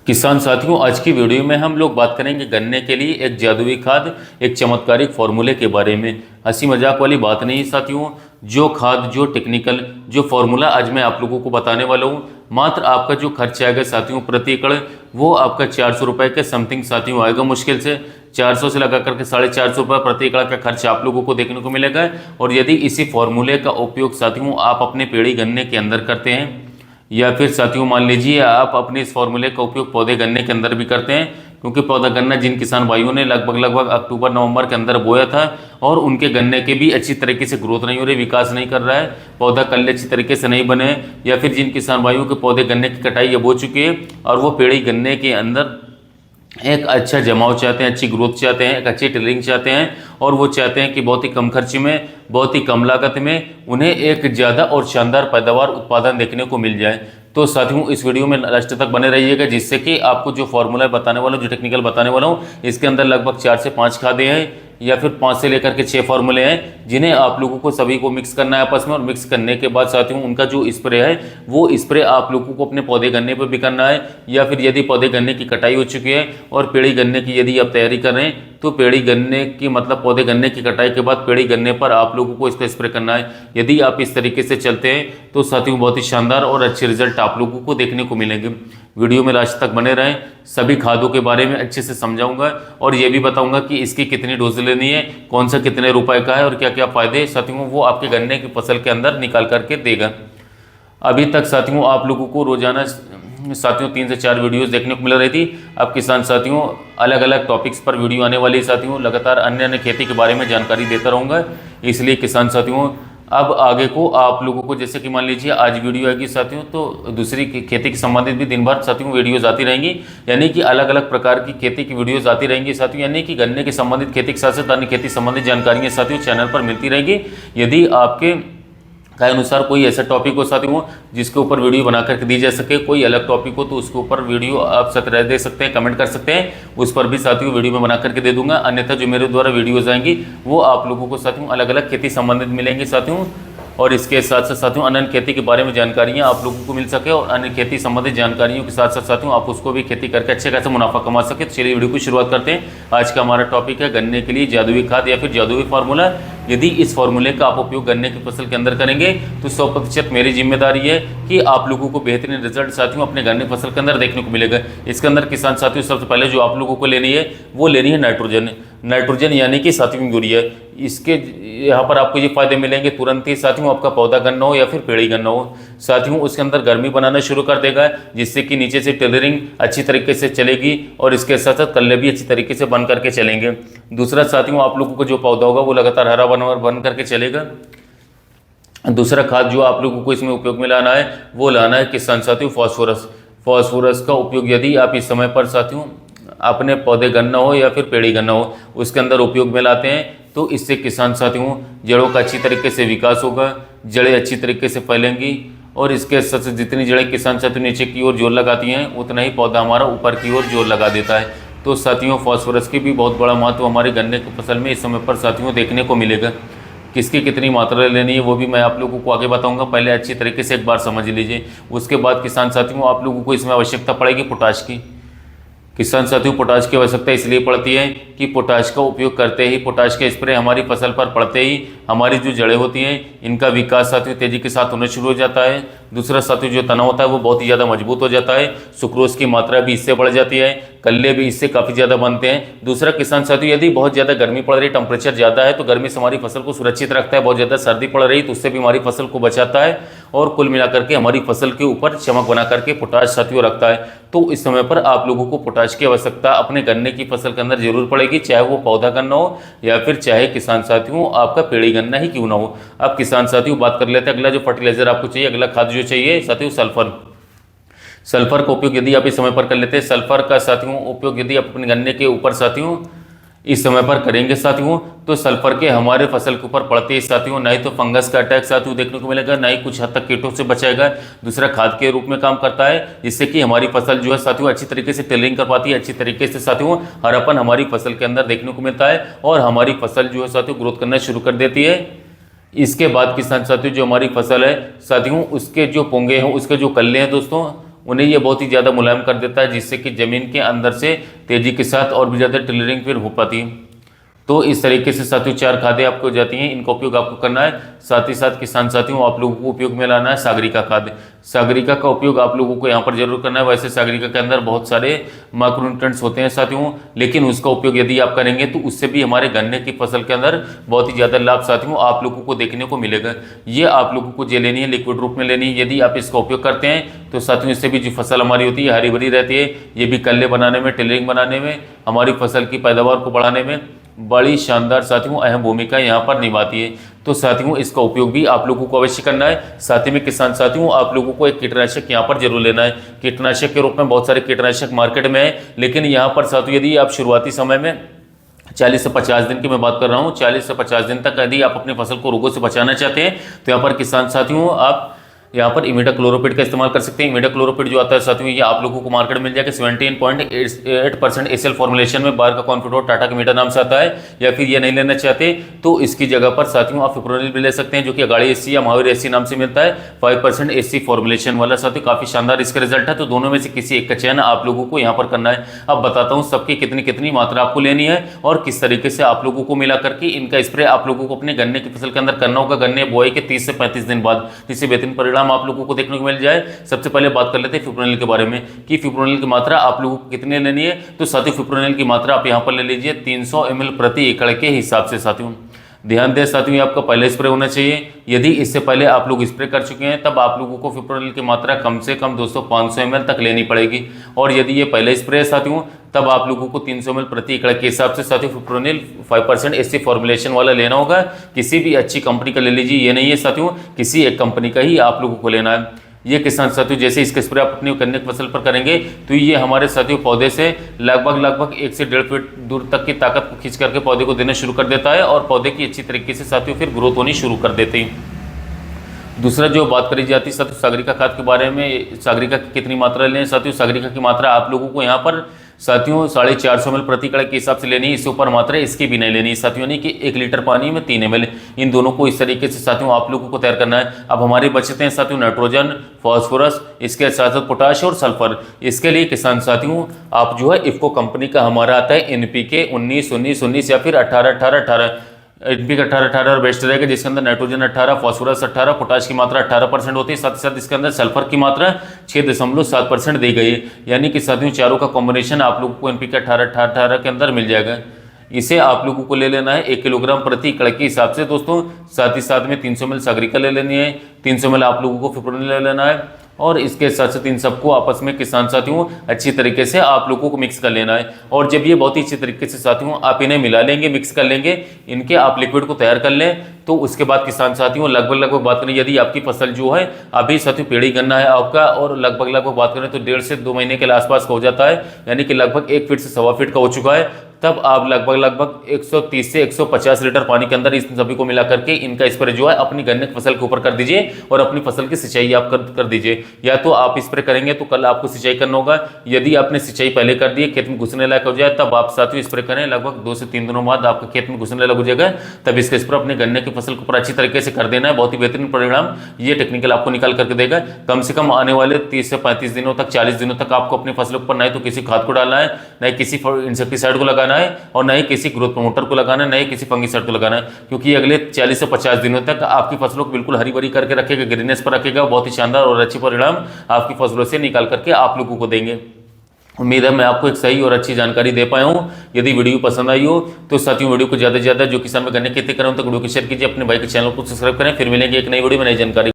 किसान साथियों, आज की वीडियो में हम लोग बात करेंगे गन्ने के लिए एक जादुई खाद, एक चमत्कारिक फार्मूले के बारे में। हंसी मजाक वाली बात नहीं साथियों। जो खाद, जो टेक्निकल, जो फार्मूला आज मैं आप लोगों को बताने वाला हूँ, मात्र आपका जो खर्च आएगा साथियों प्रति एकड़, वो आपका 400 रुपये के समथिंग साथियों आएगा। मुश्किल से 400 से लगा करके 450 रुपये प्रति एकड़ का खर्च आप लोगों को देखने को मिलेगा। और यदि इसी फार्मूले का उपयोग साथियों आप अपने पेड़ी गन्ने के अंदर करते हैं, या फिर साथियों मान लीजिए आप अपने इस फॉर्मूले का उपयोग पौधे गन्ने के अंदर भी करते हैं, क्योंकि पौधा गन्ना जिन किसान भाइयों ने लगभग अक्टूबर नवंबर के अंदर बोया था और उनके गन्ने के भी अच्छी तरीके से ग्रोथ नहीं हो रही, विकास नहीं कर रहा है, पौधा कल्ले अच्छी तरीके से नहीं बने, या फिर जिन किसान भाइयों के पौधे गन्ने की कटाई अब हो चुकी है और वो पेड़ी गन्ने के अंदर एक अच्छा जमाव चाहते हैं, अच्छी ग्रोथ चाहते हैं, एक अच्छी टिलरिंग चाहते हैं, और वो चाहते हैं कि बहुत ही कम खर्च में, बहुत ही कम लागत में उन्हें एक ज़्यादा और शानदार पैदावार उत्पादन देखने को मिल जाए। तो साथियों इस वीडियो में लास्ट तक बने रहिएगा, जिससे कि आपको जो फॉर्मूला बताने वाला हूँ, जो टेक्निकल बताने वाला हूँ, इसके अंदर लगभग 4 से 5 खादें हैं या फिर 5 से लेकर के 6 फार्मूले हैं, जिन्हें आप लोगों को सभी को मिक्स करना है आपस में। और मिक्स करने के बाद साथियों उनका जो स्प्रे है, वो स्प्रे आप लोगों को अपने पौधे गन्ने पर भी करना है, या फिर यदि पौधे गन्ने की कटाई हो चुकी है और पेड़ी गन्ने की यदि आप तैयारी कर रहे हैं, तो पेड़ी गन्ने की मतलब पौधे गन्ने की कटाई के बाद पेड़ी गन्ने पर आप लोगों को इसका स्प्रे करना है। यदि आप इस तरीके से चलते हैं तो साथियों बहुत ही शानदार और अच्छे रिजल्ट आप लोगों को देखने को मिलेंगे। वीडियो में लास्ट तक बने रहें। सभी खादों के बारे में अच्छे से समझाऊंगा और ये भी बताऊंगा कि इसकी कितनी डोज लेनी है, कौन सा कितने रुपए का है और क्या क्या फायदे साथियों वो आपके गन्ने की फसल के अंदर निकाल करके देगा। अभी तक साथियों आप लोगों को रोजाना साथियों 3 से 4 वीडियोस देखने को मिल रही थी। अब किसान साथियों अलग अलग टॉपिक्स पर वीडियो आने वाली साथियों, लगातार अन्य अन्य खेती के बारे में जानकारी देता रहूँगा। इसलिए किसान साथियों अब आगे को आप लोगों को, जैसे कि मान लीजिए आज वीडियो आएगी साथियों, तो दूसरी खेती के संबंधित भी दिन भर साथियों वीडियोज़ आती रहेंगी, यानी कि अलग अलग प्रकार की खेती की वीडियोज़ आती रहेंगी साथियों, यानी कि गन्ने के संबंधित खेती के साथ साथ अन्य खेती संबंधित जानकारियाँ साथियों चैनल पर मिलती रहेगी। यदि आपके के अनुसार कोई ऐसा टॉपिक हो साथियों जिसके ऊपर वीडियो बना करके दी जा सके, कोई अलग टॉपिक हो तो उसके ऊपर वीडियो आप सत्रह दे सकते हैं, कमेंट कर सकते हैं, उस पर भी साथियों वीडियो में बना करके दे दूंगा। अन्यथा जो मेरे द्वारा वीडियोज आएंगी वो आप लोगों को साथियों अलग अलग खेती संबंधित मिलेंगी साथियों, और इसके साथ साथ साथियों अन्य खेती के बारे में जानकारियां आप लोगों को मिल सके, और अन्य खेती संबंधित जानकारियों के साथ साथ साथियों आप उसको भी खेती करके अच्छे खासा मुनाफा कमा सके। तो चलिए वीडियो की शुरुआत करते हैं। आज का हमारा टॉपिक है गन्ने के लिए जादुई खाद या फिर जादुई फार्मूला। यदि इस फार्मूले का आप उपयोग गन्ने की फसल के अंदर करेंगे तो 100% मेरी जिम्मेदारी है कि आप लोगों को बेहतरीन रिजल्ट साथियों अपने गन्ने फसल के अंदर देखने को मिलेगा। इसके अंदर किसान साथियों सबसे पहले जो आप लोगों को लेनी है वो लेनी है नाइट्रोजन यानी कि साथियों यूरिया। इसके यहाँ पर आपको ये फायदे मिलेंगे तुरंत ही साथियों, आपका पौधा गन्ना हो या फिर पेड़ी गन्ना हो साथियों, उसके अंदर गर्मी बनाना शुरू कर देगा, जिससे कि नीचे से टेलरिंग अच्छी तरीके से चलेगी और इसके साथ साथ कल्ले भी अच्छी तरीके से बन करके चलेंगे। दूसरा साथियों आप लोगों को जो पौधा होगा वो लगातार हरा बन करके चलेगा। दूसरा खाद जो आप लोगों को इसमें उपयोग में लाना है वो लाना है किसान साथियों फॉस्फोरस का उपयोग यदि आप इस समय पर साथियों अपने पौधे गन्ना हो या फिर पेड़ी गन्ना हो उसके अंदर उपयोग में लाते हैं तो इससे किसान साथियों जड़ों का अच्छी तरीके से विकास होगा, जड़ें अच्छी तरीके से फैलेंगी, और इसके साथ जितनी जड़ें किसान साथियों नीचे की ओर जोर लगाती हैं उतना ही पौधा हमारा ऊपर की ओर जोर लगा देता है। तो साथियों फॉस्फोरस की भी बहुत बड़ा महत्व हमारे गन्ने की फसल में इस समय पर साथियों देखने को मिलेगा। किसकी कितनी मात्रा लेनी है वो भी मैं आप लोगों को आगे बताऊंगा, पहले अच्छी तरीके से एक बार समझ लीजिए। उसके बाद किसान साथियों आप लोगों को इसमें आवश्यकता पड़ेगी पोटाश की। किसान साथियों पोटाश की आवश्यकता इसलिए पड़ती है कि पोटाश का उपयोग करते ही, पोटाश के स्प्रे हमारी फसल पर पड़ते ही हमारी जो जड़ें होती हैं इनका विकास साथियों तेजी के साथ होना शुरू हो जाता है। दूसरा साथियों जो तना होता है वो बहुत ही ज़्यादा मजबूत हो जाता है, सुक्रोज की मात्रा भी इससे बढ़ जाती है, कल्ले भी इससे काफ़ी ज़्यादा बनते हैं। दूसरा किसान साथियों यदि बहुत ज़्यादा गर्मी पड़ रही, टेम्परेचर ज़्यादा है तो गर्मी से हमारी फसल को सुरक्षित रखता है, बहुत ज़्यादा सर्दी पड़ रही तो उससे भी हमारी फसल को बचाता है, और कुल मिलाकर के हमारी फसल के ऊपर चमक बना करके पोटाश साथियों रखता है। तो इस समय पर आप लोगों को पोटाश की आवश्यकता अपने गन्ने की फसल के अंदर जरूर पड़ेगी, चाहे वो पौधा गन्ना हो या फिर चाहे किसान साथियों आपका पेड़ी गन्ना ही क्यों ना हो। अब किसान साथियों बात कर लेते हैं अगला जो फर्टिलाइजर आपको चाहिए, अगला खाद जो चाहिए साथियों सल्फर का उपयोग यदि आप इस समय पर कर लेते हैं, सल्फर का साथियों उपयोग यदि आप अपने गन्ने के ऊपर साथियों इस समय पर करेंगे साथियों तो सल्फर के हमारे फसल के ऊपर पड़ते ही साथियों ना ही तो फंगस का अटैक साथियों देखने को मिलेगा, ना ही कुछ हद तक कीटों से बचाएगा। दूसरा खाद के रूप में काम करता है जिससे कि हमारी फसल जो है साथियों अच्छी तरीके से टेलरिंग कर पाती है, अच्छी तरीके से साथियों हरापन हमारी फसल के अंदर देखने को मिलता है और हमारी फसल जो है साथियों ग्रोथ करना शुरू कर देती है। इसके बाद किसान साथियों जो हमारी फसल है साथियों उसके जो पोंगे हैं, उसके जो कल्ले हैं दोस्तों, उन्हें ये बहुत ही ज़्यादा मुलायम कर देता है, जिससे कि ज़मीन के अंदर से तेज़ी के साथ और भी ज़्यादा टिलरिंग फिर हो पाती है। तो इस तरीके से साथियों 4 खादें आपको जाती हैं, इनका उपयोग आपको करना है। साथ ही साथ किसान साथियों आप लोगों को उपयोग में लाना है सागरिका खाद। सागरिका का उपयोग आप लोगों को यहाँ पर जरूर करना है। वैसे सागरिका के अंदर बहुत सारे माइक्रोन्यूट्रिएंट्स होते हैं साथियों, लेकिन उसका उपयोग यदि आप करेंगे तो उससे भी हमारे गन्ने की फसल के अंदर बहुत ही ज़्यादा लाभ साथियों आप लोगों को देखने को मिलेगा। ये आप लोगों को जे लेनी है, लिक्विड रूप में लेनी है। यदि आप इसका उपयोग करते हैं तो साथियों इससे भी जो फसल हमारी होती है हरी भरी रहती है। ये भी कल्ले बनाने में, टिलरिंग बनाने में, हमारी फसल की पैदावार को बढ़ाने में बड़ी शानदार साथियों अहम भूमिका यहाँ पर निभाती है। तो साथियों इसका उपयोग भी आप लोगों को अवश्य करना है। साथ ही में किसान साथियों आप लोगों को एक कीटनाशक यहाँ पर जरूर लेना है। कीटनाशक के रूप में बहुत सारे कीटनाशक मार्केट में है, लेकिन यहाँ पर साथियों यदि आप शुरुआती समय में 40 से 50 दिन की मैं बात कर रहा हूँ, 40 से 50 दिन तक यदि आप अपनी फसल को रोगों से बचाना चाहते हैं तो यहाँ पर किसान साथियों आप यहाँ पर इमिडाक्लोरोपिड का इस्तेमाल कर सकते हैं। इमिडाक्लोरोपिड जो आता है साथियों ये आप लोगों को मार्केट में मिल जाएगा 17.8% एसएल फॉर्मुलेशन में, बार का कॉन्फिडोर टाटा के मीटर नाम से आता है। या फिर ये नहीं लेना चाहते तो इसकी जगह पर साथियों आप फिप्रोनिल भी ले सकते हैं, जो कि अगाड़ी एससी या महावीर एससी नाम से मिलता है। 5% एससी फॉर्मुलेशन वाला साथियों काफी शानदार इसका रिजल्ट है। तो दोनों में से किसी एक का चयन आप लोगों को यहाँ पर करना है। अब बताता हूँ सबकी कितनी कितनी मात्रा आपको लेनी है और किस तरीके से आप लोगों को मिला करके इनका स्प्रे आप लोगों को अपने गन्ने की फसल के अंदर करना होगा, गन्ने बुआई के 30 से 35 दिन बाद, जिससे बेहतरीन परिणाम आप लोगों को देखने मिल जाए। सबसे पहले बात कर लेते हैं फिप्रोनिल के बारे में कि फिप्रोनिल की मात्रा आप लोगों को कितनी लेनी है। तो साथियों फिप्रोनिल की मात्रा आप यहां पर ले लीजिए 300 ml प्रति एकड़ के हिसाब से। साथियों ध्यान दें साथियों ये आपका पहले स्प्रे होना चाहिए। यदि इससे पहले आप लोग स्प्रे कर चुके हैं तब आप लोगों को फिप्रोनिल की मात्रा कम से कम 200-500 ml तक लेनी पड़ेगी। और यदि ये पहले स्प्रे है साथियों तब आप लोगों को 300 ml प्रति एकड़ के हिसाब से साथियों फिप्रोनिल 5% एससी फॉर्मुलेशन वाला लेना होगा। किसी भी अच्छी कंपनी का ले लीजिए, ये नहीं है साथियों किसी एक कंपनी का ही आप लोगों को लेना है। ये किसान साथियों जैसे इसका स्प्रे आप अपनी गन्ने की फसल पर करेंगे तो ये हमारे साथियों पौधे से लगभग 1 से 1.5 फीट दूर तक की ताकत को खींच करके पौधे को देना शुरू कर देता है और पौधे की अच्छी तरीके से साथियों फिर ग्रोथ होनी शुरू कर देते हैं। दूसरा जो बात करी जाती है साथियों सागरिका खाद के बारे में, सागरिका की कितनी मात्रा लें साथियों। सागरिका की मात्रा आप लोगों को यहाँ पर साथियों 450 ml प्रति एकड़ के हिसाब से लेनी है। इससे ऊपर मात्रा इसकी भी नहीं लेनी है साथियों, यानी कि 1 लीटर पानी में 3 ml। इन दोनों को इस तरीके से साथियों आप लोगों को तैयार करना है। अब हमारे बचते हैं साथियों नाइट्रोजन, फॉस्फोरस, इसके साथ साथ पोटाश और सल्फर। इसके लिए किसान साथियों आप जो है इफको कंपनी का हमारा आता है एनपीके 19-19-19 या फिर 18-18-18। एनपीके 18-18 और बेस्ट रहेगा, जिसके अंदर नाइट्रोजन 18, फॉस्फोरस 18, पोटाश की मात्रा 18% होती है। साथ ही साथ इसके अंदर सल्फर की मात्रा 6.7% दी गई है। यानी कि साथियों चारों का कॉम्बिनेशन आप लोगों को एनपीके 18-18 के अंदर मिल जाएगा। इसे आप लोगों को ले लेना है 1 किलोग्राम प्रति एकड़ के हिसाब से दोस्तों। साथ ही साथ में 300 ml सागरिका ले लेनी है, 300 ml आप लोगों को फिप्रोनिल ले लेना है और इसके साथ साथ इन सबको आपस में किसान साथियों अच्छी तरीके से आप लोगों को मिक्स कर लेना है। और जब ये बहुत ही अच्छी तरीके से साथियों आप इन्हें मिला लेंगे, मिक्स कर लेंगे, इनके आप लिक्विड को तैयार कर लें तो उसके बाद किसान साथियों लगभग बात करें यदि आपकी फसल जो है अभी साथियों पेड़ी गन्ना है आपका और लगभग बात करें तो 1.5 से 2 महीने के आसपास का हो जाता है, यानी कि लगभग 1 फीट से 1.25 फीट का हो चुका है, तब आप लगभग 130 से 150 लीटर पानी के अंदर इस सभी को मिला करके इनका स्प्रे जो है अपनी गन्ने की फसल के ऊपर कर दीजिए और अपनी फसल की सिंचाई आप कर दीजिए। या तो आप स्प्रे करेंगे तो कल आपको सिंचाई करना होगा। यदि आपने सिंचाई पहले कर दी, खेत में घुसने लायक हो जाए, तब आप साथियों स्प्रे करें। लगभग 2 से 3 दिनों बाद आपका खेत में घुसने लायक हो जाएगा, तब इसका स्प्रे अपने गन्ने की फसल के ऊपर अच्छी तरीके से कर देना है। बहुत ही बेहतरीन परिणाम ये टेक्निकल आपको निकाल करके देगा। कम से कम आने वाले 30 से 35 दिनों तक, 40 दिनों तक आपको अपनी फसलों के ऊपर नहीं तो किसी खाद को डालना है, न ही किसी इंसेक्टिसाइड को लगाना है और न ही किसी ग्रोथ प्रमोटर को लगाना है, न ही किसी फंगिसाइड को लगाना है, क्योंकि अगले 40 से 50 दिनों तक आपकी फसलों को बिल्कुल हरी भरी करके रखेगा, ग्रीनेस पर रखेगा। बहुत ही शानदार और अच्छे परिणाम आपकी फसलों से निकाल करके आप लोगों को देंगे। उम्मीद है मैं आपको एक सही और अच्छी जानकारी दे पाया हूं। यदि वीडियो पसंद आई हो तो साथियों वीडियो को ज़्यादा से ज़्यादा जो किसान में गन्ने की खेती कर रहे हो तो वीडियो को शेयर कीजिए, अपने भाई के चैनल को सब्सक्राइब करें। फिर मिलेंगे एक नई वीडियो में नई जानकारी।